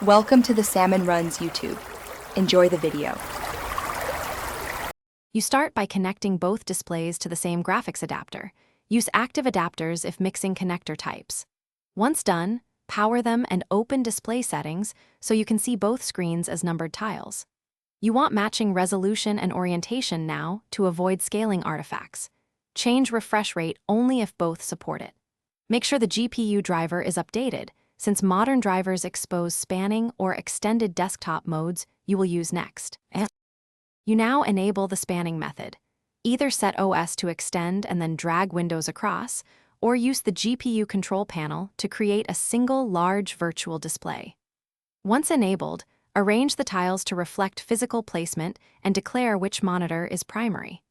Welcome to the Salmon Runs YouTube. Enjoy the video. You start by connecting both displays to the same graphics adapter. Use active adapters if mixing connector types. Once done, power them and open display settings so you can see both screens as numbered tiles. You want matching resolution and orientation now to avoid scaling artifacts. Change refresh rate only if both support it. Make sure the GPU driver is updated, since modern drivers expose spanning or extended desktop modes you will use next. You now enable the spanning method. Either set OS to extend and then drag windows across, or use the GPU control panel to create a single large virtual display. Once enabled, arrange the tiles to reflect physical placement and declare which monitor is primary.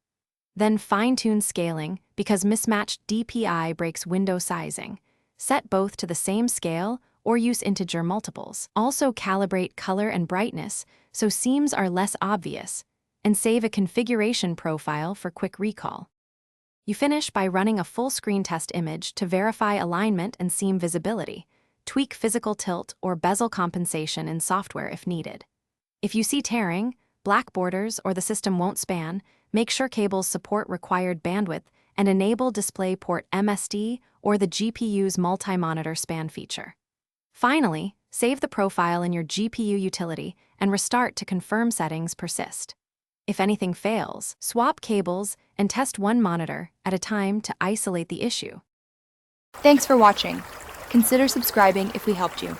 Then fine-tune scaling because mismatched DPI breaks window sizing. Set both to the same scale or use integer multiples. Also calibrate color and brightness so seams are less obvious, and save a configuration profile for quick recall. You finish by running a full-screen test image to verify alignment and seam visibility. Tweak physical tilt or bezel compensation in software if needed. If you see tearing, black borders, or the system won't span, make sure cables support required bandwidth and enable DisplayPort MSD or the GPU's multi-monitor span feature. Finally, save the profile in your GPU utility and restart to confirm settings persist. If anything fails, swap cables and test one monitor at a time to isolate the issue. Thanks for watching. Consider subscribing if we helped you.